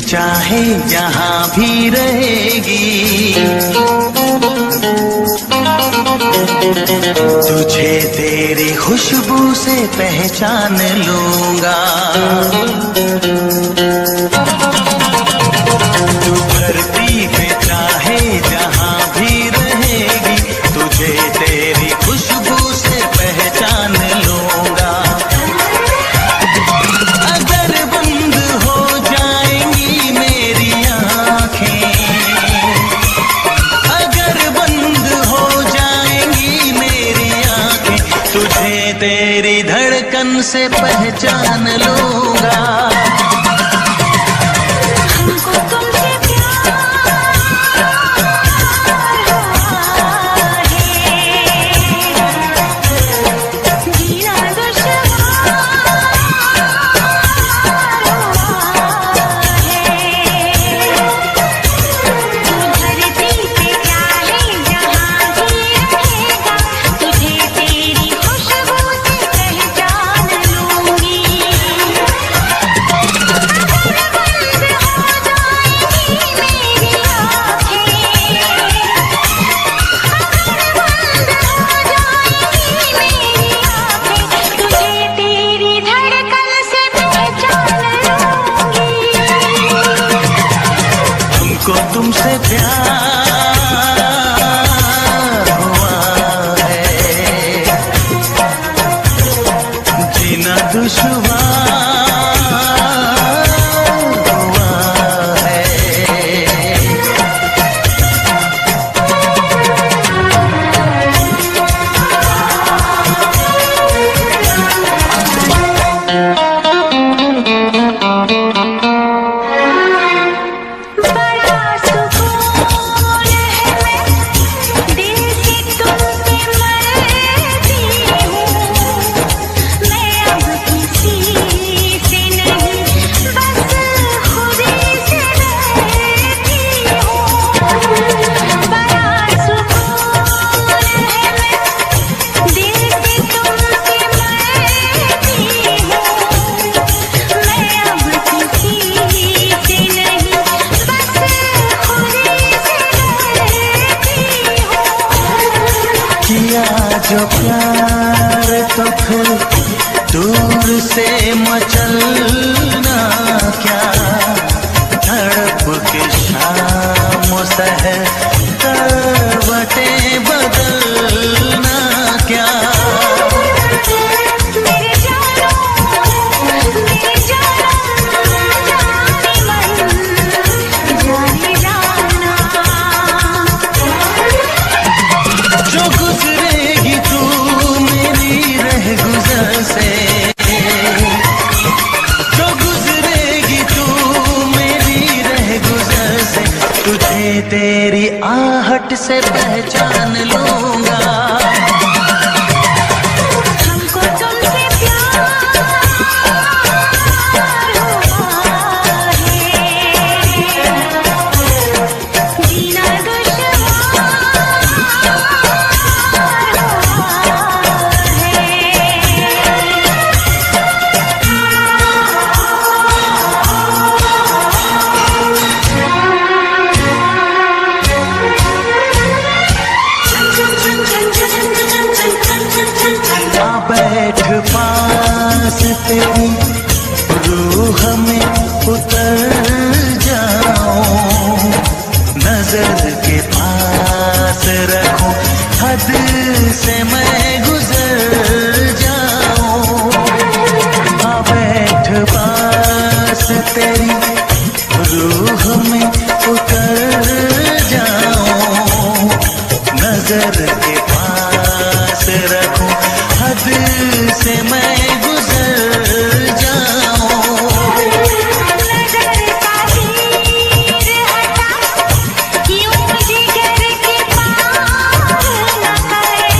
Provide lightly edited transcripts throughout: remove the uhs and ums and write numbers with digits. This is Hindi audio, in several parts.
चाहे जहां भी रहेगी, तुझे तेरी खुशबू से पहचान लूंगा। तू धरती पे चाहे जहां भी रहेगी, तुझे तेरी खुशबू से पहचान लूंगा। अगर बंद हो जाएंगी मेरी आंखें, अगर बंद हो जाएंगी मेरी आंखें, तुझे तेरी धड़कन से पहचान लूंगा। को तुमसे प्यार हुआ है, जीना दुश्वार हुआ है। जो प्यार तो फिर दूर से मचलना क्या, तड़प के शाम सहर करवटें बदलना क्या। जो गुजरेगी तू मेरी रह गुजर से, जो गुजरेगी तू मेरी रह गुजर से, तुझे तेरी आहट से पहचान लूंगा। बैठ पास तेरी रूह में उतर जाऊं, नजर के पास रखूं, हद से मैं गुजर जाऊं। हाँ बैठ पास तेरी रूह में उतर जाऊं, नजर के पास रखूं, हद से मैं गुजर जाऊं। नजर का तीर हटा, यूं जिगर के पार न करे,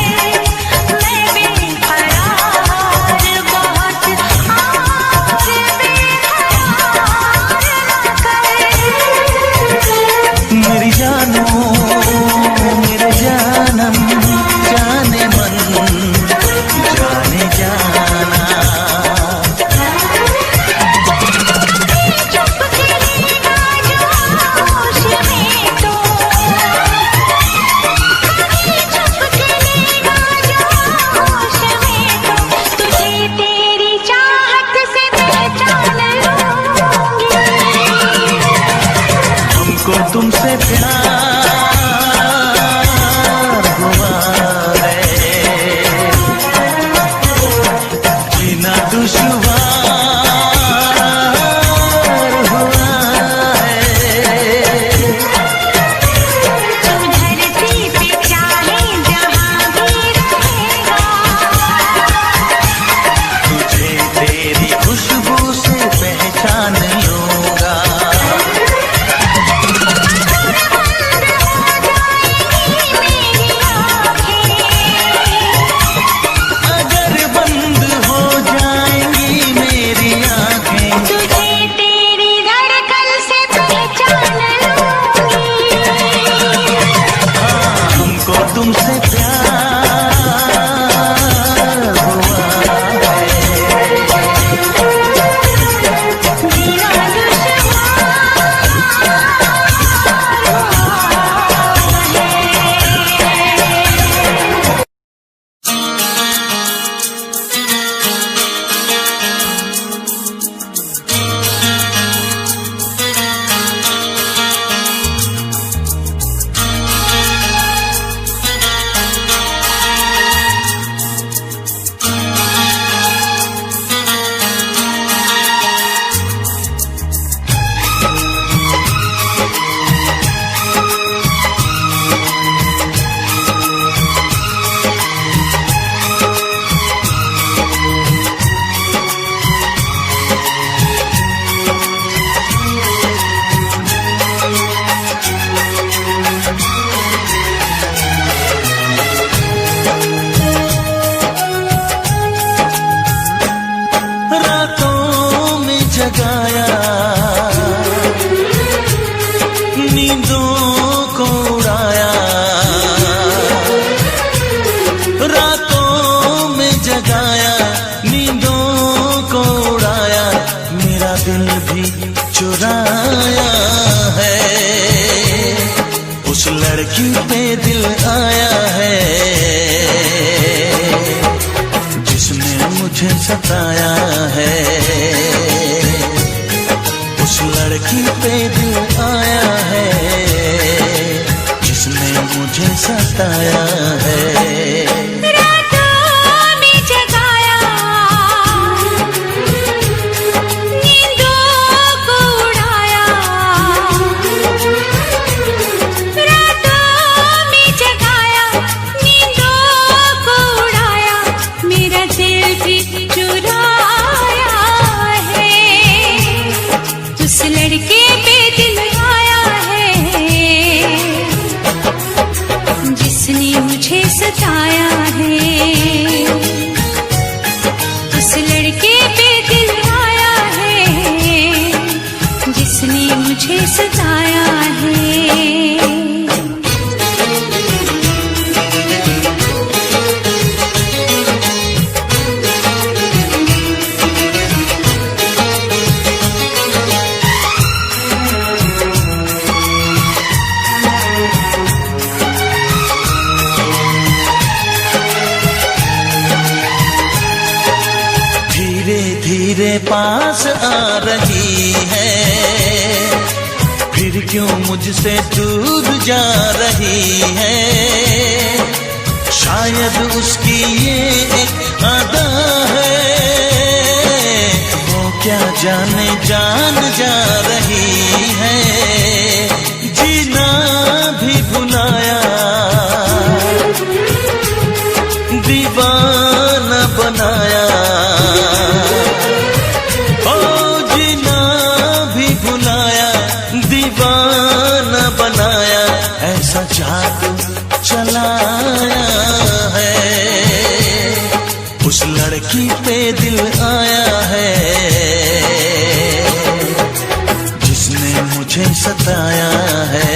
सताया है, उस लड़के पे दिल आया है जिसने मुझे सताया है। धीरे पास आ रही है, फिर क्यों मुझसे दूर जा रही है। शायद उसकी ये एक अदा है, वो क्या जाने जान जा रही है। जीना भी भुलाया, दीवाना बनाया, ऐसा जादू चलाया है, उस लड़की पे दिल आया है जिसने मुझे सताया है।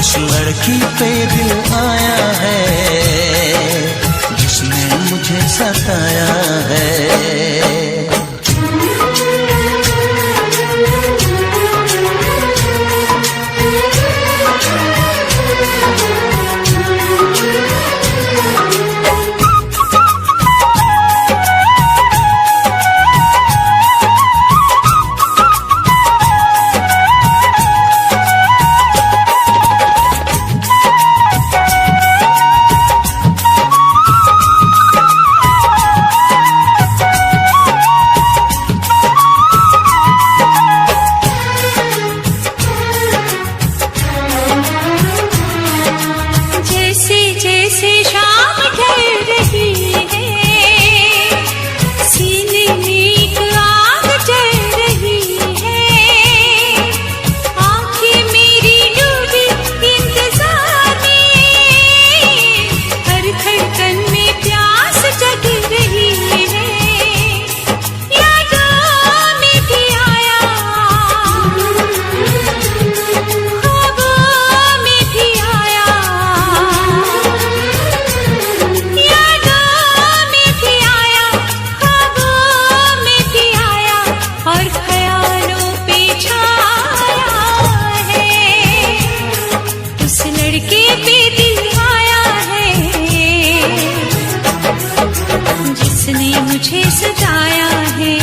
उस लड़की पे दिल आया है जिसने मुझे सताया है। मुझे सताया है,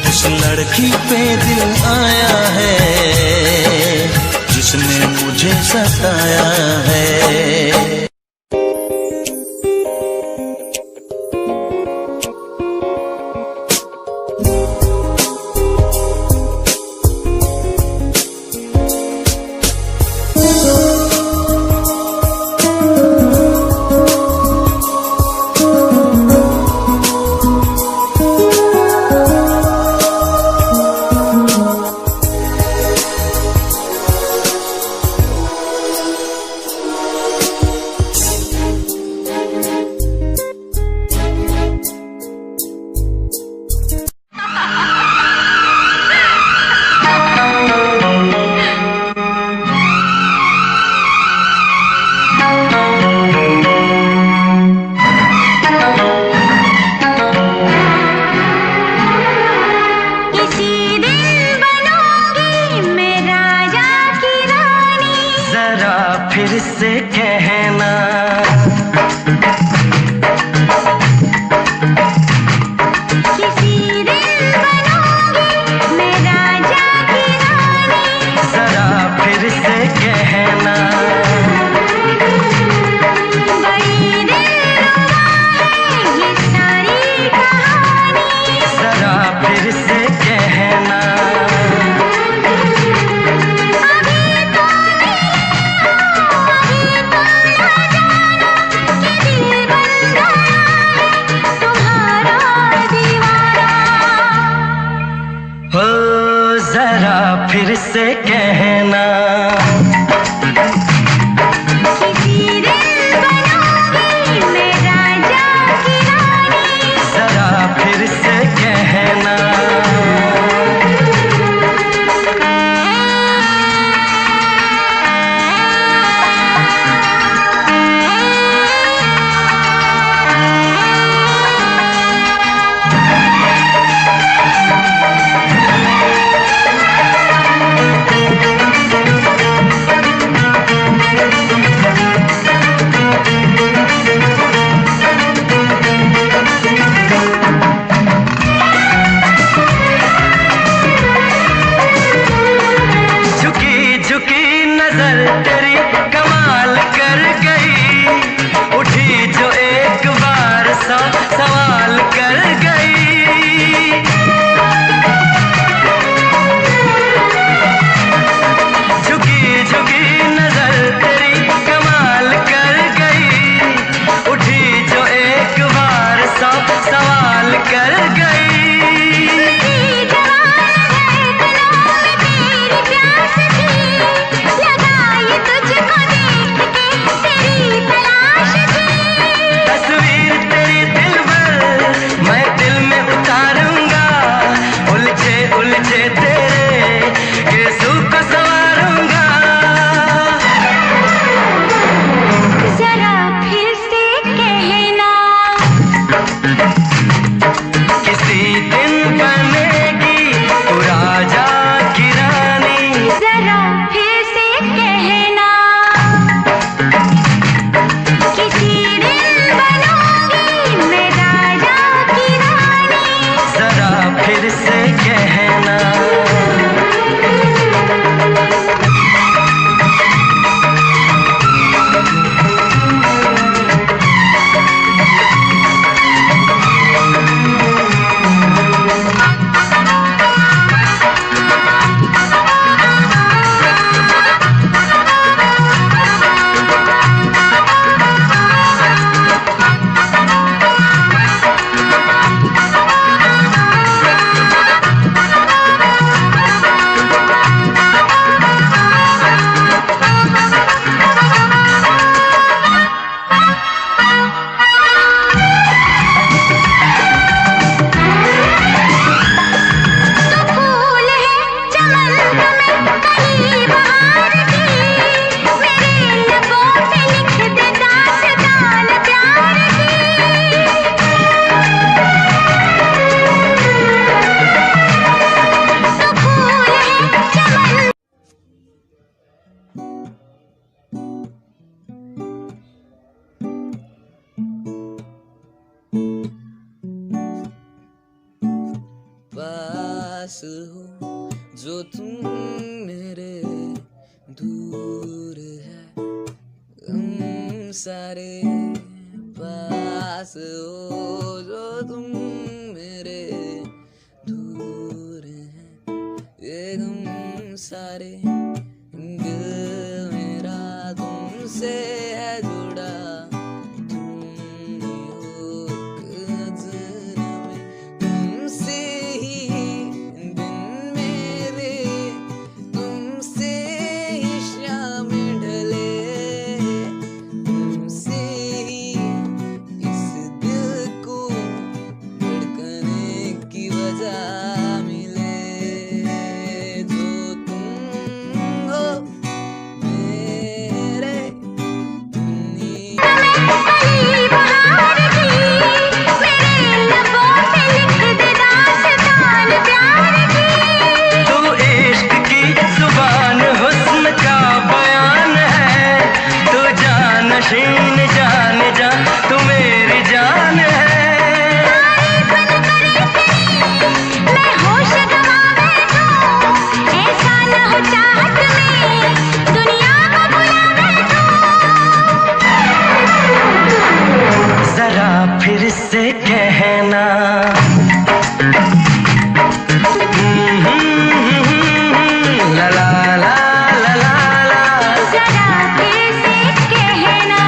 उस लड़की पे दिल आया है जिसने मुझे सताया है। फिर से कहना किसी दिन बनूंगी मैं राजा की रानी, जरा फिर से कहना बड़ी दिलरुबा है ये सारी कहानी, जरा फिर से कहना अभी तो मिले हो, अभी तो ना जानो कि दिल पास हो जो तुम मेरे दूर है हम सारे पास हो जो तुम मेरे दूर हैं ये गम सारे दिल मेरा तुमसे है जुड़ा तुम ही हो अजनबी तुमसे ही दिन मेरे तुमसे ही शाम ढले तुमसे ही इस दिल को धड़कने की वजह मिले जो तुम हो मेरे दुनिया कली बहार की मेरे लबों पे लिख दे दास्तान प्यार की तू इश्क की जुबान हुस्न का बयान है तू जानशीन जान जा तू मेरी जान है तारीफ न करे तेरी मैं होश गवा बैठूं ऐसा न हो चाहत में दुनिया को भुला बैठूं जरा फिर से कहना ला ला ला ला ला ला जरा फिर से कहना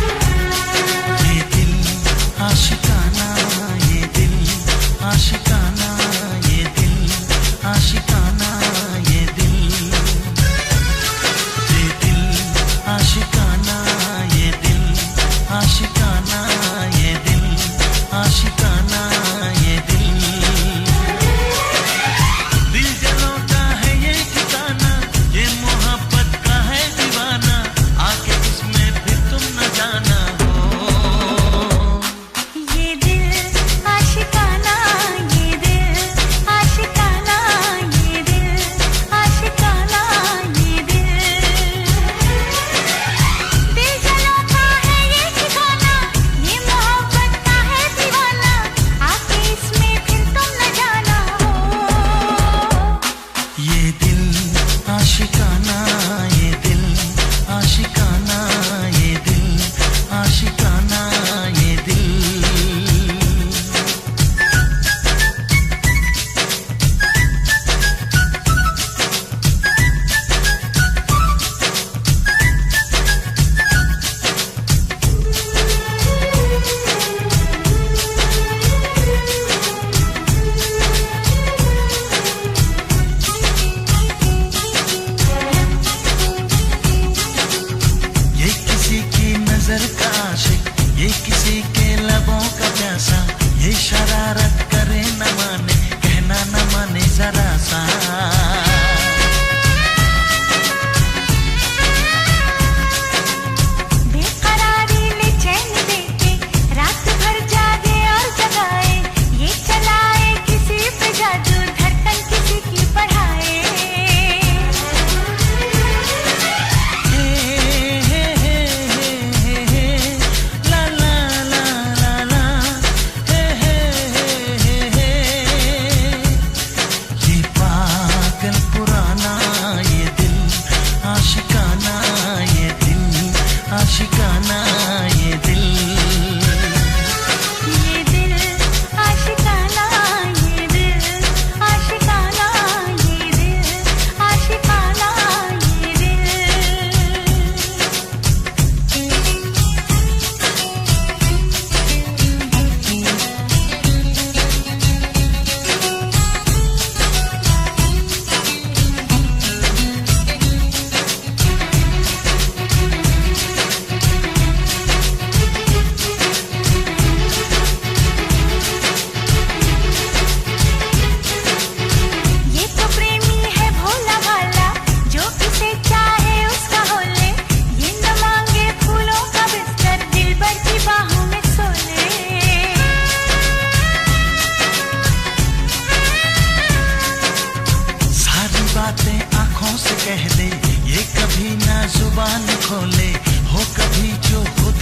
ये दिल आशिकाना ये दिल आशिकाना ये दिल आशिकाना ये दिल आशिकाना ये दिल आशिकाना ये दिल आशिकाना ये दिल दिल जलों का है ये ठिकाना ये मोहब्बत का है दीवाना आके इसमें फिर तुम न जाना ये दिल आशिकाना ये दिल आशिकाना ये दिल आशिकाना ये दिल जलों का है ये ठिकाना ये मोहब्बत का है दीवाना आके इसमें फिर तुम न जाना ये दिल आशिकाना ये दिल आशिकाना ये दिल आशिकाना ये दिल ये किसी की नजर का आशिक ये किसी के लबों का प्यासा ये शरारत करे न माने कहना न माने जरा सा बेकरारी ले चैन देके रात भर जागे और जगाए ये चलाए किसी पे जादू धड़कन किसी की बढ़ाए ला ला ला ला ला हे हे हे हे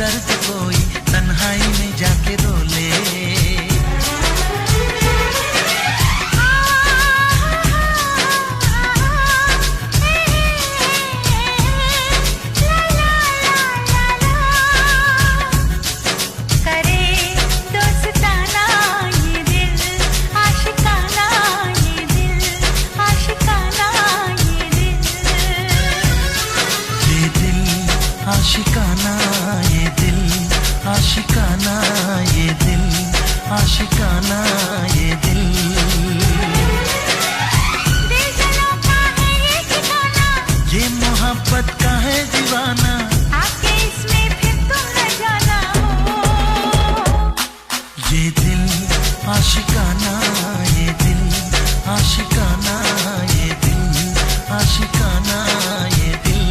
दर्द कोई तन्हाई में जाके रो ले। आशिकाना ये दिल, आशिकाना ये दिल, आशिकाना ये दिल। दिल जला का है ये ठिकाना, ये मोहब्बत का है दीवाना, आके इसमें फिर तुम न जाना हो। ये दिल आशिकाना ये दिल, आशिकाना ये दिल, आशिकाना ये दिल।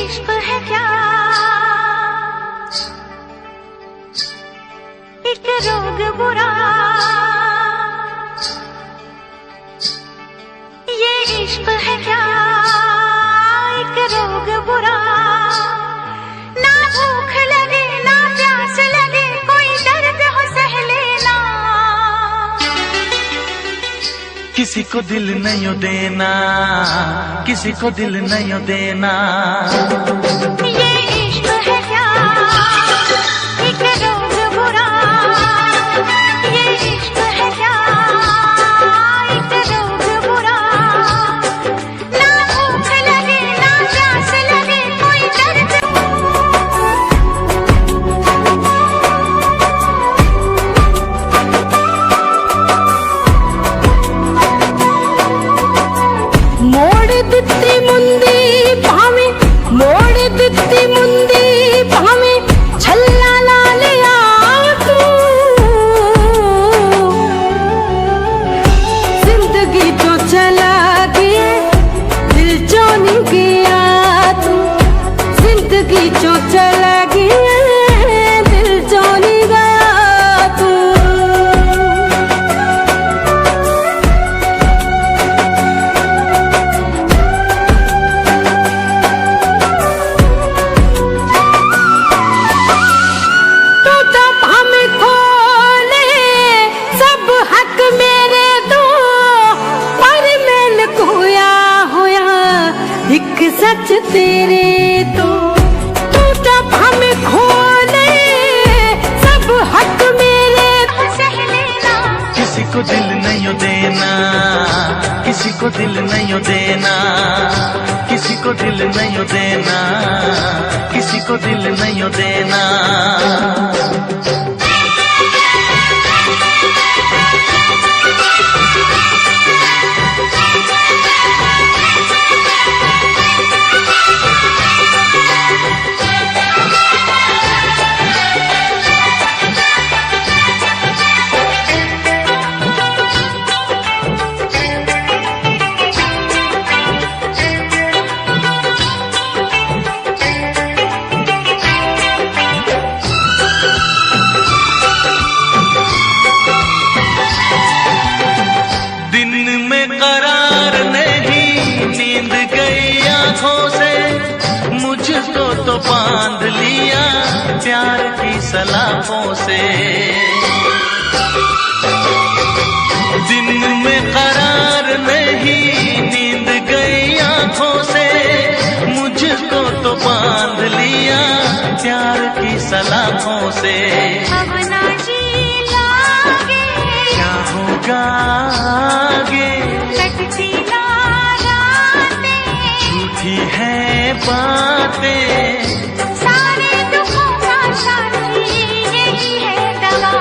इश्क है क्या एक रोग बुरा, ये इश्क है क्या एक रोग बुरा। ना भूख लगे ना प्यास लगे, कोई दर्द हो सह लेना। किसी को दिल नहीं देना, किसी को दिल नहीं देना। ये इश्क है क्या एक रोग बुरा, ये इश्क है क्या एक रोग बुरा। ना भूख लगे ना प्यास लगे, कोई दर्द। ಮೋಡ ದಿತ್ತಿ ಮುಂದೆ ಪಾವೆ, ಮೋಡ ದಿತ್ತಿ ಮುಂದೆ ಪಾವೆ, छल्ला लाल तू जिंदगी तो चला गया, दिल जो नहीं गया तू। जिंदगी जो चला गया, दिल जो नहीं गया तू। सच तेरे तो टूटा हमें खोले, सब हक मेरे सह लेना। किसी को दिल नहीं देना, किसी को दिल नहीं देना, किसी को दिल नहीं देना, किसी को दिल नहीं देना। बांध लिया प्यार की सलाखों से। दिन में करार नहीं, नींद गई आंखों से, मुझको तो बांध लिया प्यार की सलाखों से। अब ना जी लागे, क्या होगा आगे, कटती ना रातें, झूठी है बातें, सारे दुखों का साथी यही है दवा,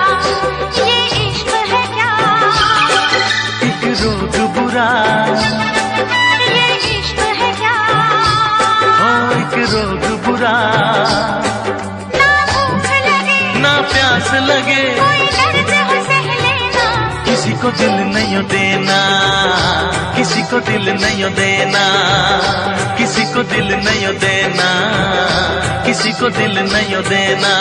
ये इश्क है क्या, एक रोग बुरा, ये इश्क है क्या, हो एक रोग बुरा, ना भूख लगे ना प्यास लगे, कोई दर्द हो सह लेना, किसी को दिल नहीं देना, किसी को दिल नहीं देना, किसी को दिल नहीं देना, किसी को दिल नहीं देना।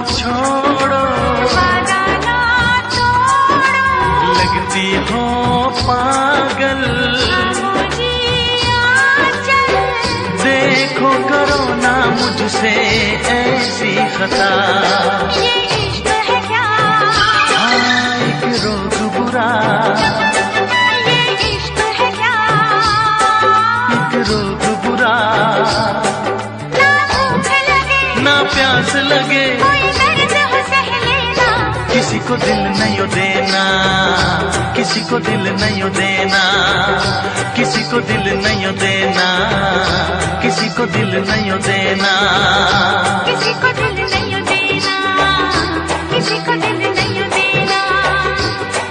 छोड़ो वादा ना तोड़ो, लगती हो पागल, खामोशी आंचल, देखो करो ना मुझसे ऐसी खता, ये इश्क है क्या, हाँ एक रोग बुरा, ये इश्क है क्या, एक रोग बुरा, ना भूख लगे ना प्यास लगे, कोई दर्द हो सह लेना, किसी को दिल नहीं देना, किसी को दिल नहीं देना, किसी को दिल नहीं देना, किसी को दिल नहीं देना, किसी को दिल नहीं देना, किसी को दिल नहीं देना,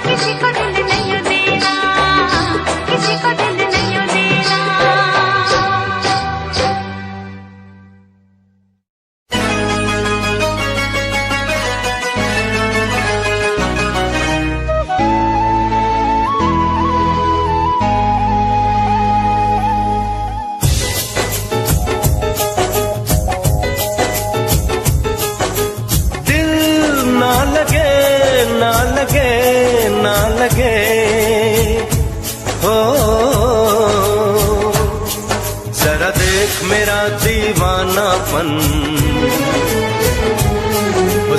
किसी को दिल नहीं देना, किसी को दिल नहीं देना। हो जरा देख मेरा दीवानापन,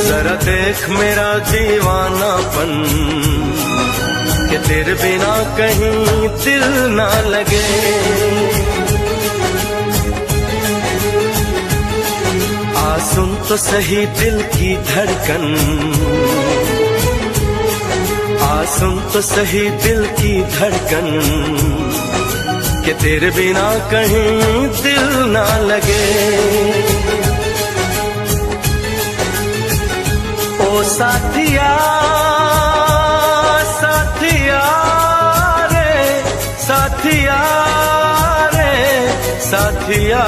जरा देख मेरा दीवानापन, कि तेरे बिना कहीं दिल ना लगे। आ सुन तो सही दिल की धड़कन, आ सुन तो सही दिल की धड़कन, कि तेरे बिना कहीं दिल ना लगे। ओ साथिया साथिया रे, साथिया रे साथिया,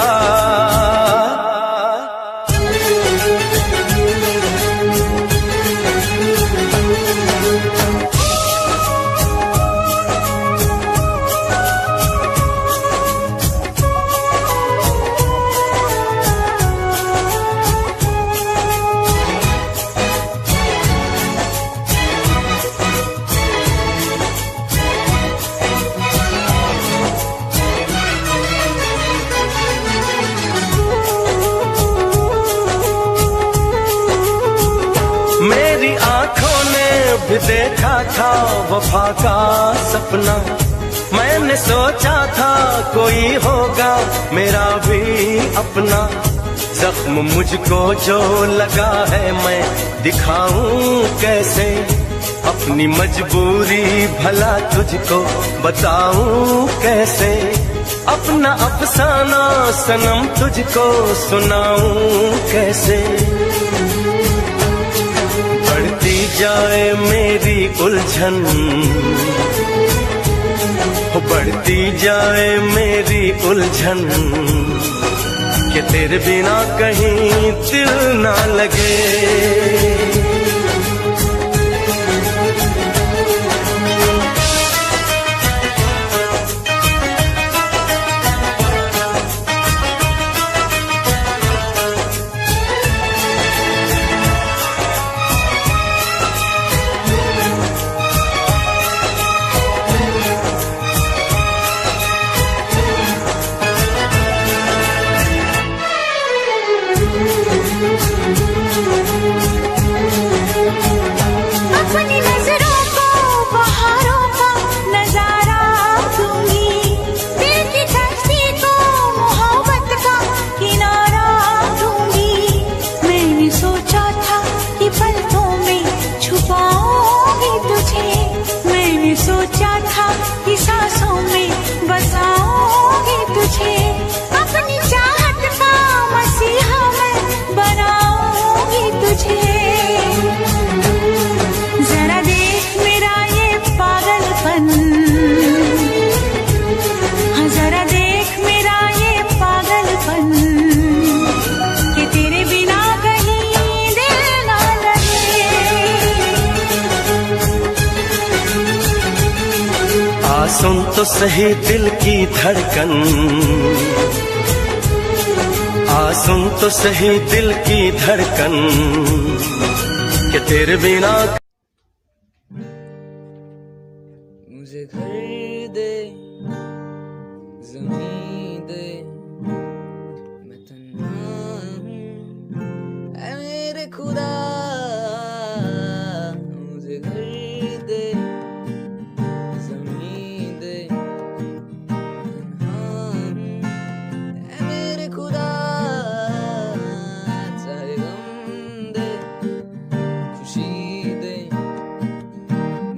भी देखा था वफा का सपना, मैंने सोचा था कोई होगा मेरा भी अपना। जख्म मुझको जो लगा है मैं दिखाऊं कैसे, अपनी मजबूरी भला तुझको बताऊं कैसे, अपना अफसाना सनम तुझको सुनाऊं कैसे। बढ़ती जाए मेरी उलझन, बढ़ती जाए मेरी उलझन, कि तेरे बिना कहीं दिल ना लगे। अपनी नजरों को बहारों का नजारा दूंगी, दिल की धरती को मोहब्बत का किनारा दूंगी। मैंने सोचा था कि पलकों में छुपाऊंगी तुझे, मैंने सोचा था कि सांसों में बसाऊंगी तुझे। अपनी चाहत का मसीहा मैं बनाऊंगी तुझे। जरा देख मेरा ये पागलपन, हाँ जरा देख मेरा ये पागलपन, कि तेरे बिना कहीं दिल ना लगे। आ सुन तो सही दिल की धड़कन, आ सुन तो सही दिल की धड़कन, कि तेरे बिना। मुझे घर दे, ज़मीन दे, मैं तन्हा हूँ ऐ मेरे खुदा। मुझे घर दे, ज़मीन दे, तन्हा हूँ ऐ मेरे खुदा। चाहे गम दे, खुशी दे,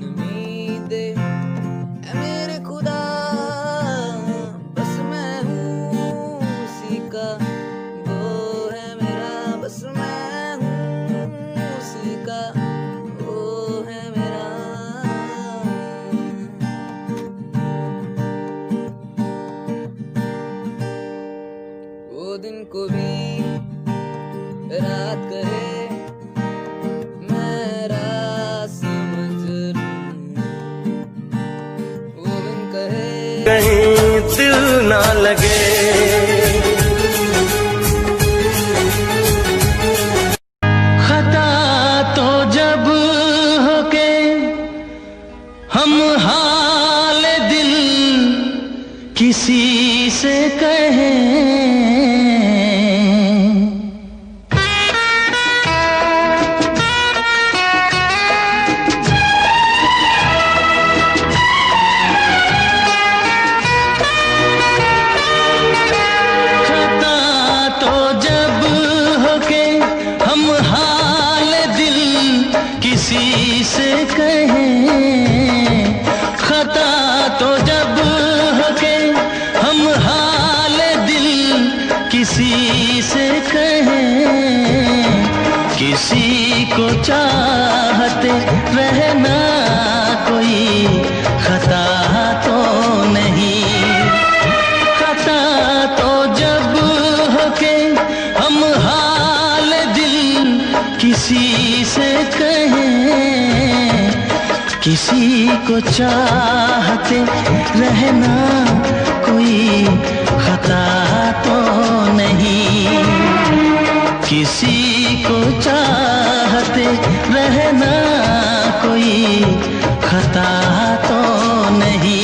नमी दे, ऐ मेरे खुदा। बस मैं हूँ उसी का, वो है मेरा। बस मैं हूँ उसी का, वो है मेरा। वो दिन को भी रात कहे, मैं रात समझ लूं। वो दिन कहे कहीं दिल ना लगे। खता तो जब हो के हम हाल दिल किसी से कहें, किसी से कहें। खता तो जब हो के हम हाल दिल किसी से कहें, किसी को चाहते रहना कोई खता तो नहीं। खता तो जब हो के हम हाल दिल किसी से कहें, किसी को चाहते रहना कोई खता तो नहीं। किसी को चाहते रहना कोई खता तो नहीं।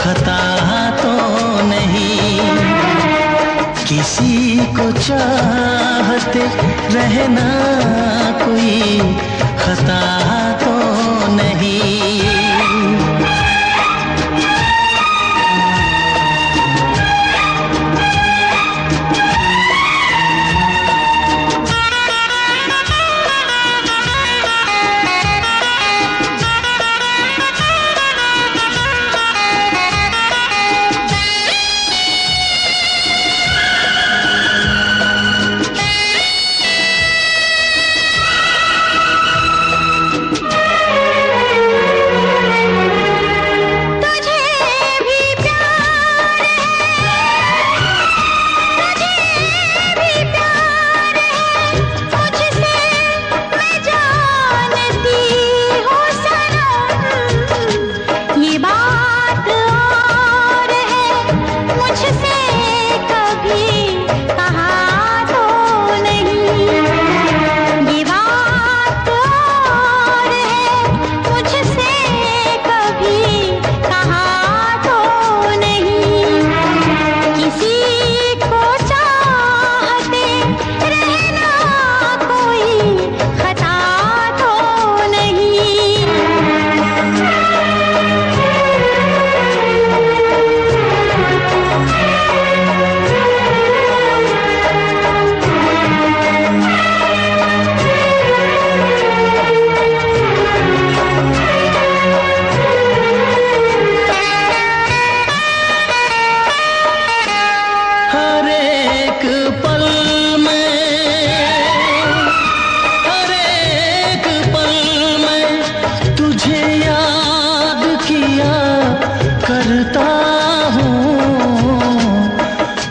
खता तो नहीं। किसी को चाहते रहना कोई खता तो नहीं।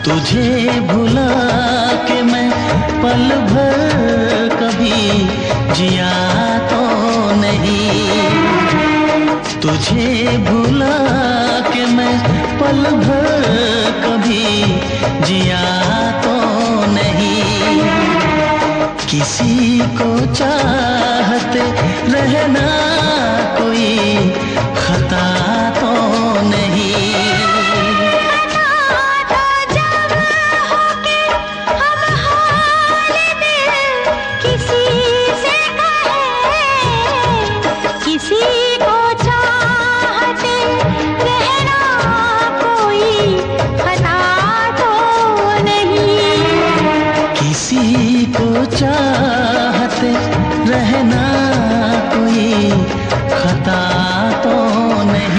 तुझे भुला के मैं पल भर कभी जिया तो नहीं। तुझे भुला के मैं पल भर कभी जिया तो नहीं। किसी को चाहते रहना कोई खता तो नहीं। किसी को चाहते रहना कोई खता तो नहीं।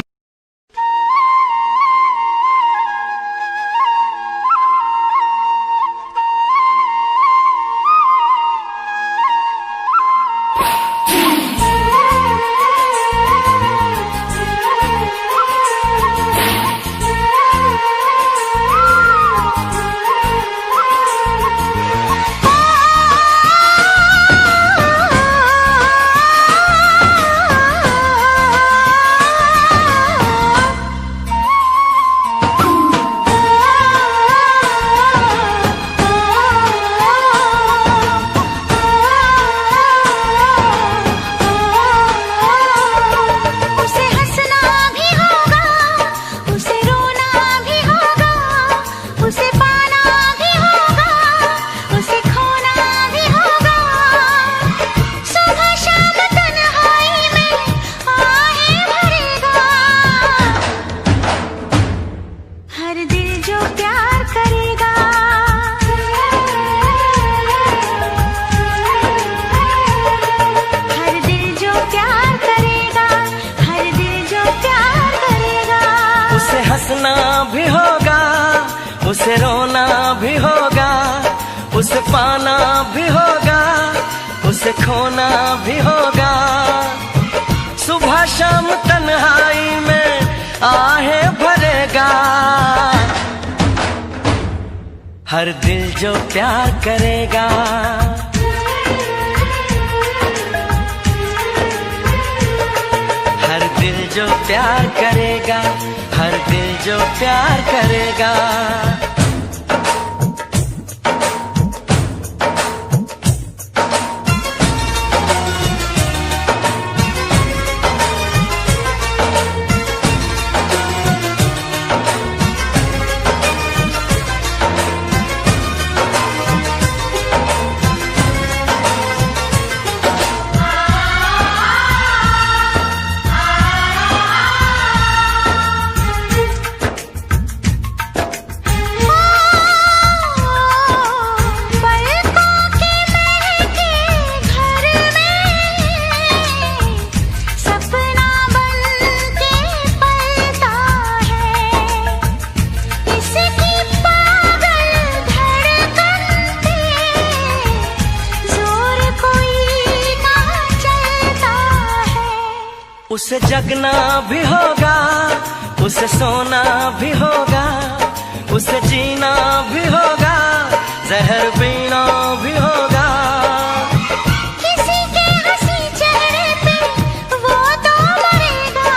भी होगा, उसे रोना भी होगा, उसे पाना भी होगा, उसे खोना भी होगा। सुबह शाम तन्हाई में आहें भरेगा। हर दिल जो प्यार करेगा, हर दिल जो प्यार करेगा, हर दिल जो प्यार करेगा। उसे जगना भी होगा, उसे सोना भी होगा, उसे जीना भी होगा, जहर पीना भी होगा। किसी के हंसी चेहरे पे वो तो मरेगा।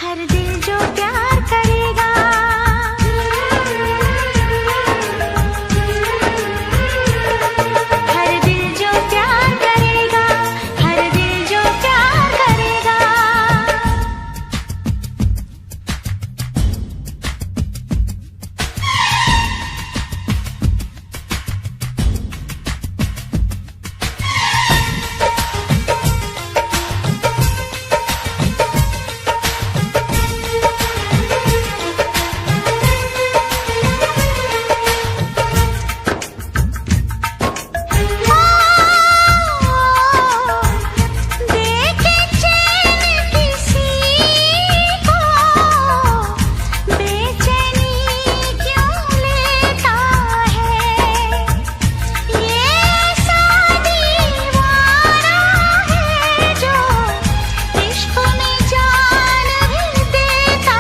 हर दिल जो प्यार करेगा, हर दिल जो प्यार करेगा, हर दिल जो प्यार करेगा। देखे चैन किसी को, बेचैनी क्यों लेता है? ये ऐसा दीवाना है जो इश्क में जान भी देता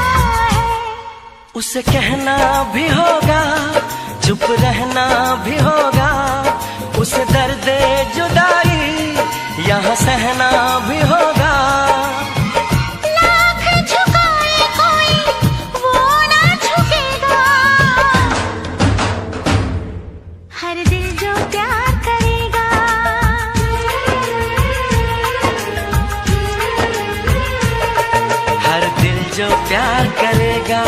है। उसे कहना भी होगा, चुप रहना भी होगा, उसे दर्द जुदाई यहाँ सहना भी होगा। लाख झुकाए कोई वो ना झुकेगा। हर दिल जो प्यार करेगा, हर दिल जो प्यार करेगा,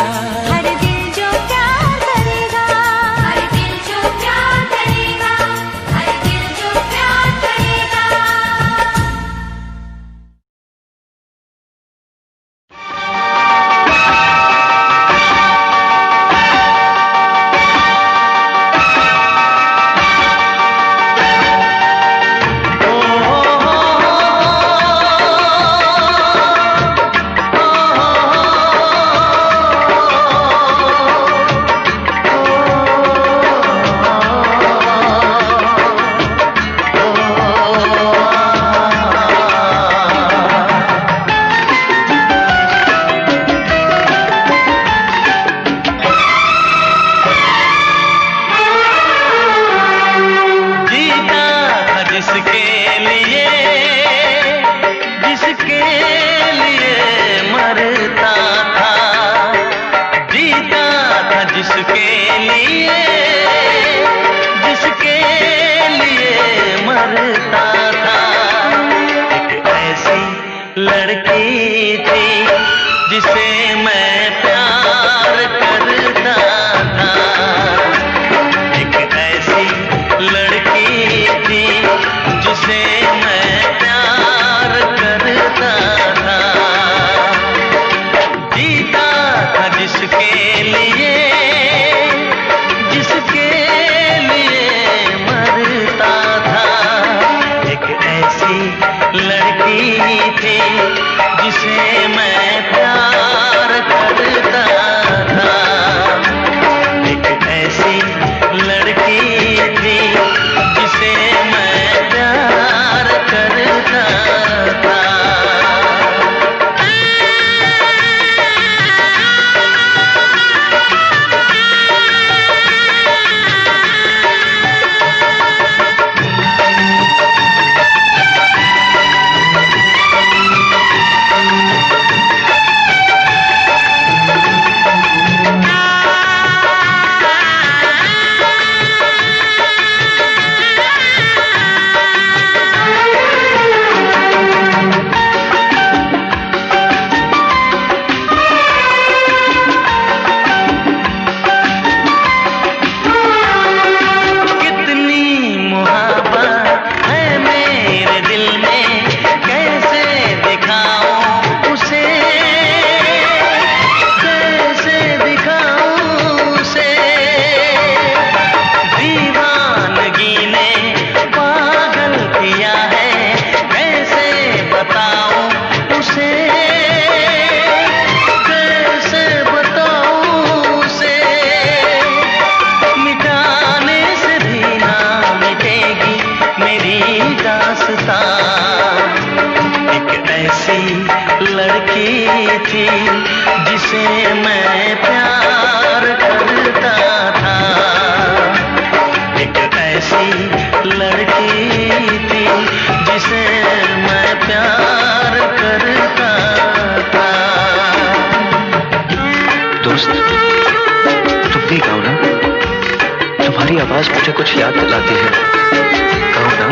हर दिल जो प्यार करेगा, हर दिल जो प्यार करेगा, हर दिल जो प्यार करेगा। ओ थी जिसे मैं प्यार करता था। एक ऐसी लड़की थी जिसे मैं प्यार करता था। दोस्त, तुम भी गाओ ना, तुम्हारी आवाज मुझे कुछ याद दिलाती है। गाओ ना।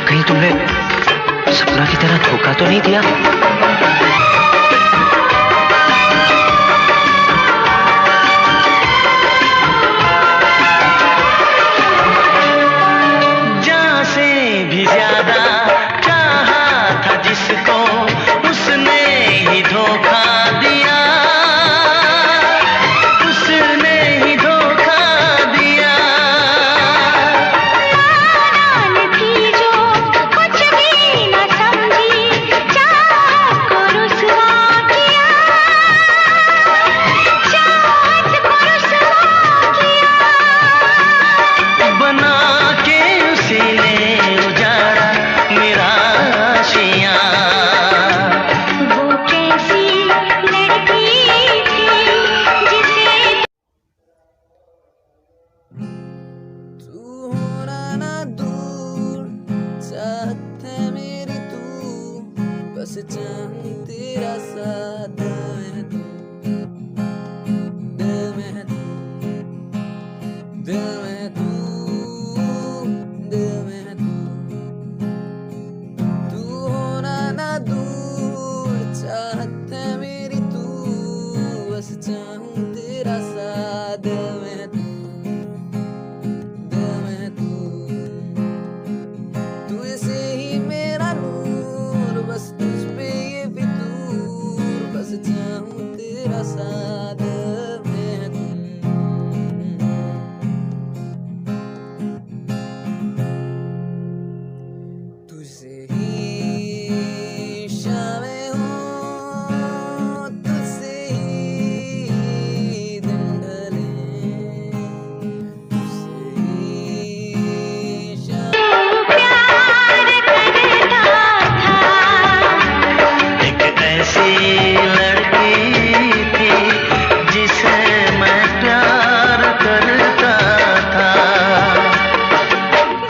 कहीं तुमने सपना की तरह धोखा तो नहीं दिया? जान से भी ज्यादा चाहा था जिसको, उसने ही धोखा दिया, उसने ही धोखा दिया। नादान थी जो कुछ भी न समझी, चाहत को रुसवा किया, चाहत को रुसवा किया। बना के उसी ने उजाड़ा मेरा आशियाँ। वो कैसी लड़की थी जिसे तू होना ना दूर, चाहत है मेरी तू, बस चाहूं तेरा साथ में तू, दिल में तू, दिल में तू, दिल में तू। तू होना ना दूर, चाहत है मेरी तू, बस चाहूं तेरा साथ, दिल में तू, दिल में तू ऐसे ही मेरा नूर, बस तुझ पे ये फितूर, बस चाहूं तेरा साथ, दिल में तू। तुझसे ही शामें हों, तुझसे ही दिन ढले, तुझसे ही शाम प्यार करता था। एक ऐसी लड़की थी जिसे मैं प्यार करता था।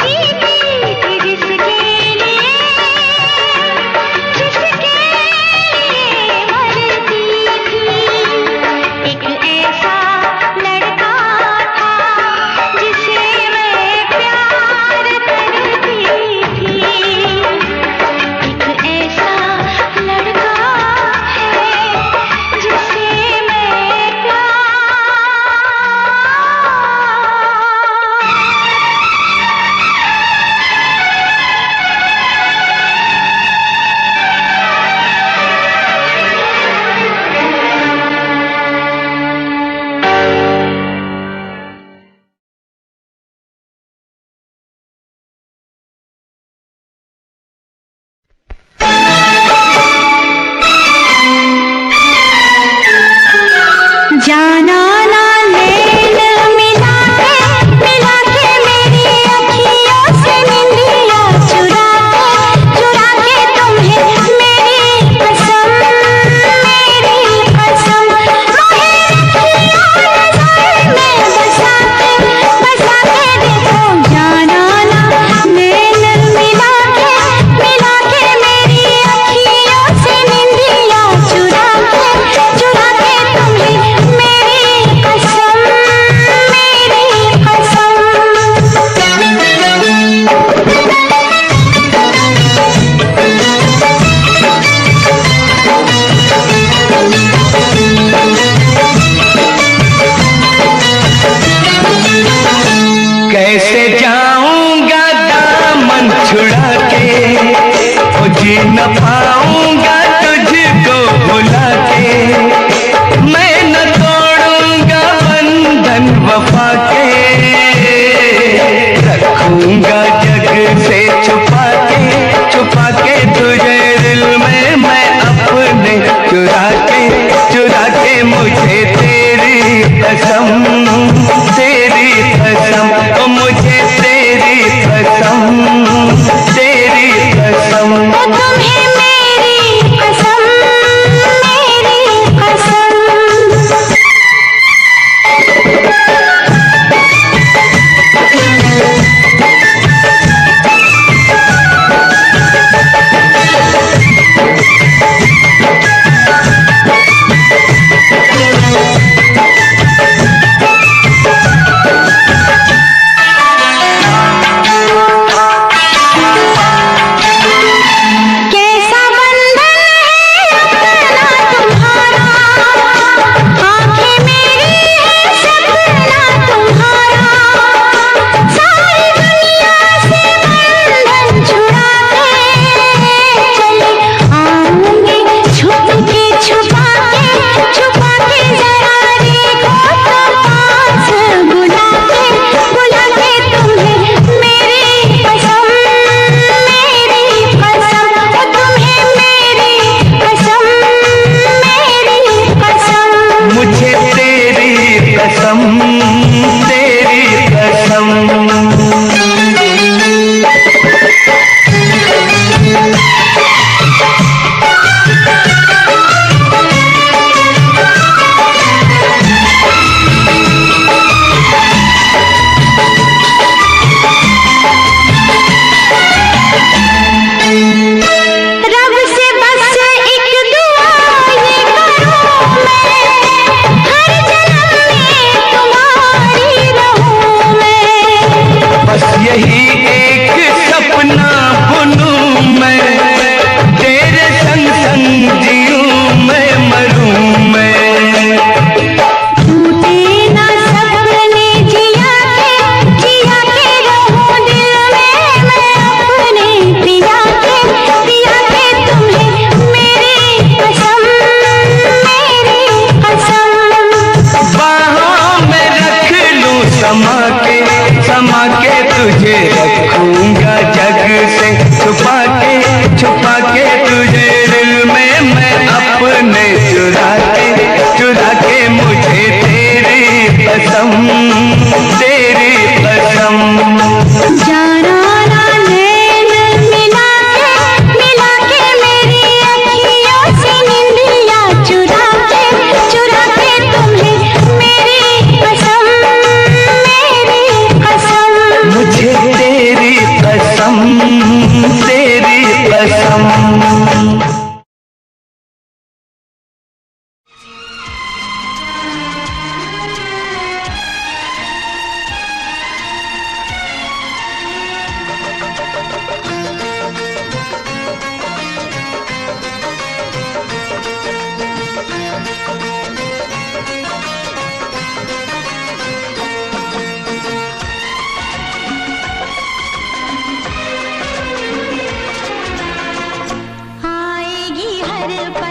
जीती थी जिसके लिए मरती थी। एक ऐसा लड़का था जिसे मैं प्यार करती थी। एक ऐसा लड़का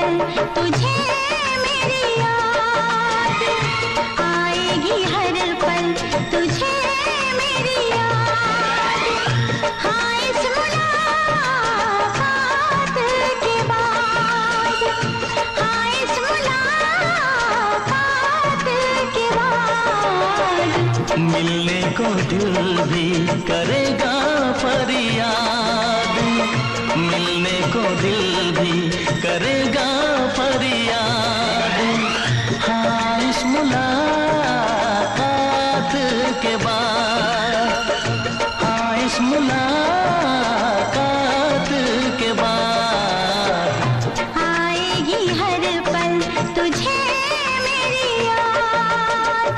पल तुझे मेरी याद आएगी, हर पल तुझे मेरी याद। हाँ इस मुलाकात के बाद, हाँ इस मुलाकात के बाद मिलने को दिल भी करेगा फरियाद, मिलने को दिल भी करेगा फरियाद। हाँ इस मुलाकात के बाद, हाँ इस मुलाकात के बाद आएगी हर पल तुझे मेरी याद।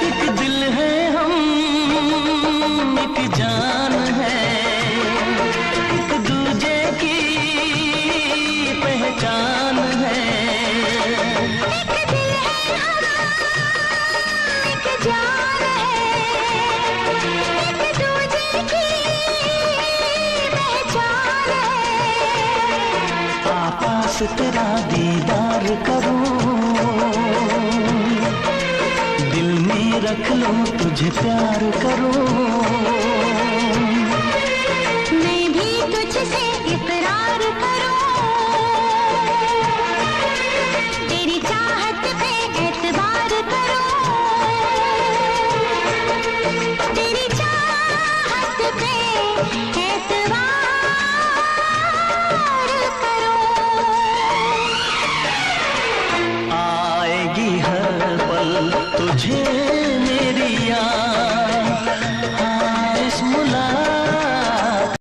एक दिल है हम, एक जान है, एक दूजे की पहचान है। एक दिल है हम, एक जान है, एक दूजे की पहचान है। पास तेरा दीदार करूं, दिल में रख लो तुझे प्यार करूं। मैं भी तुझसे इकरार करूं, तेरी चाहत पे एतबार करूं, तेरी चाहत पे एतबार करूं। आएगी हर पल तुझे मेरी याद, हाँ इस मुलाकात।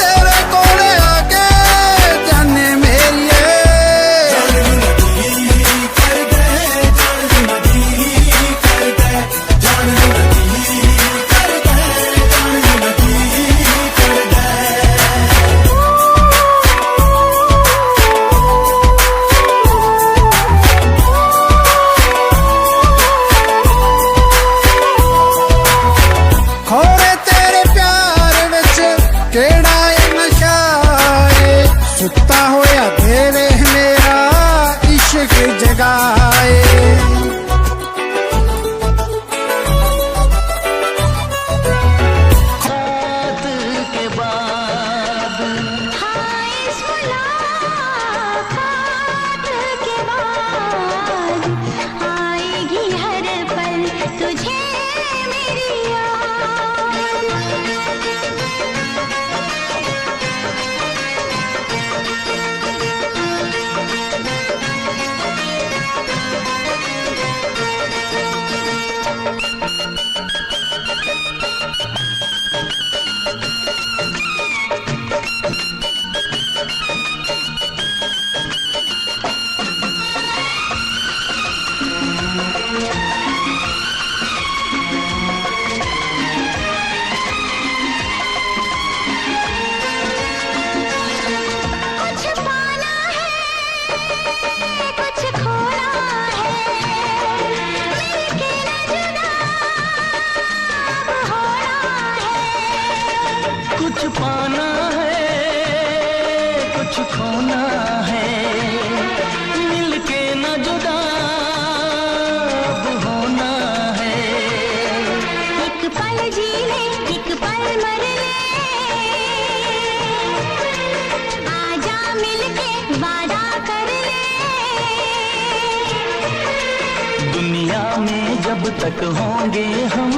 तेरे कोले आके जाने मेरिए खोरे तेरे प्यार विच केड़ा ए नशा ए, सुता होया तेरे मेरा इश्क जगाए। रात के बाद हाँ इस मुलाकात के बाद आएगी हर पल तुझे मेरी याद। कुछ पाना है, कुछ खोना है, मिलके न जुदा अब होना है। कुछ पाना है, कुछ खोना है, मिलके न जुदा अब होना है। एक पल जी ले, एक पल मर ले, आजा मिलके वादा कर ले। दुनिया में जब तक होंगे हम,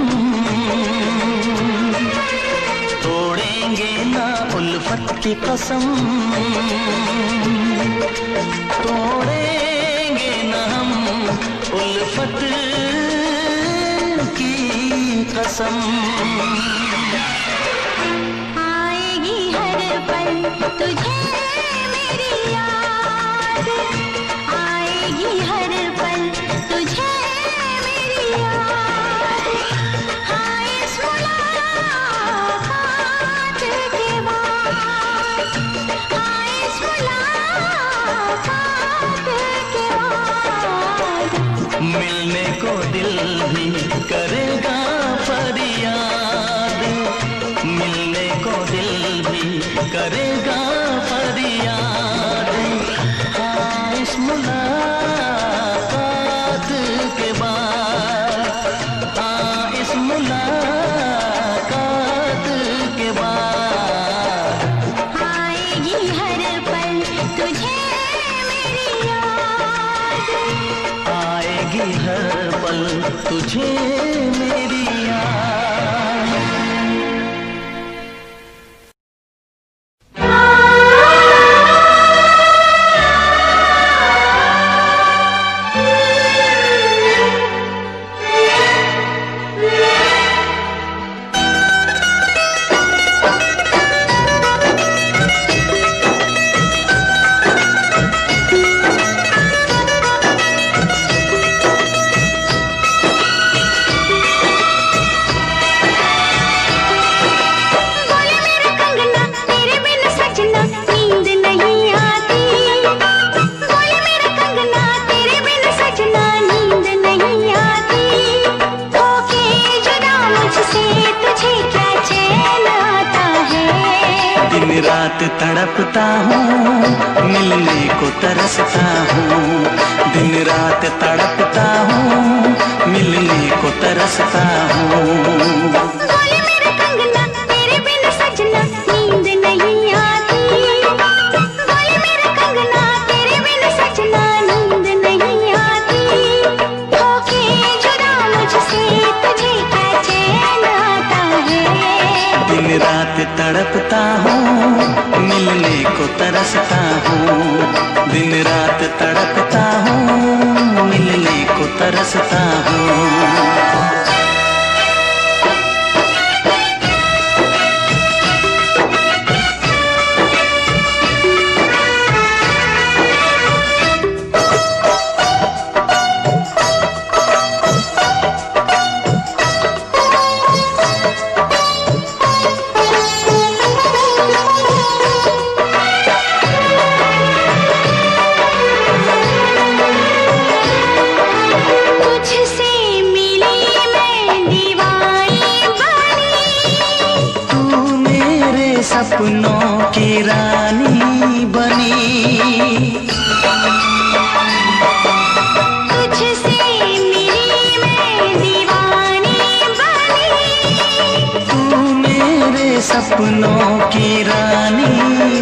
तोड़ेंगे तोड़ेंगे ना उल्फत की कसम, तोड़ेंगे ना हम उल्फत की कसम। आएगी हर पल तुझे मेरी याद, आएगी हर पल तुझे मेरी याद। हाँ इस मुलाकात के बाद, हाँ इस मुलाकात के बाद मिलने को दिल भी करेगा फरियाद, मिलने को दिल भी करेगा फरियाद। हाँ इस मुलाकात के बाद, हाँ इस मुलाकात के बाद आएगी हर पल तुझे मेरी याद, आएगी हर पल तुझे मेरी याद। बोले मेरा कंगना तेरे बिन सजना नींद नहीं आती, बोले मेरा कंगना तेरे बिन सजना नींद नहीं आती। होके जुदा मुझसे तुझे क्या चैन आता है। दिन रात तड़पता हूँ मिलने को तरसता हूँ, दिन रात तड़पता हूँ मिलने को तरसता हूँ। बोले मेरा कंगना तेरे बिन सजना नींद नहीं आती, बोले मेरा कंगना तेरे बिन सजना नींद नहीं आती। होके जुदा मुझसे तुझे क्या चैन आता है। दिन रात तड़पता हूँ मिलने को तरसता हूँ, दिन रात तड़पता हूँ मिलने को तरसता हूँ। तुझसे मिली मैं दीवानी बनी, तू मेरे सपनों की रानी बनी, तुझसे मिली मैं दीवानी बनी। तू मेरे सपनों की रानी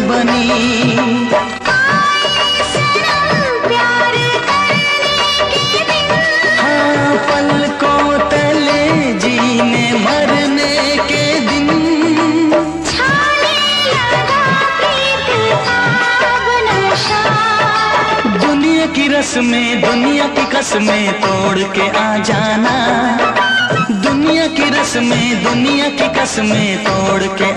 बनी। प्यार करने के दिन हाँ पलकों तले जीने मरने के दिन, छाने लगा प्रीत का नशा। दुनिया की रस्में दुनिया की कसमें तोड़ के आ जाना, दुनिया की रस्में दुनिया की कसमें तोड़ के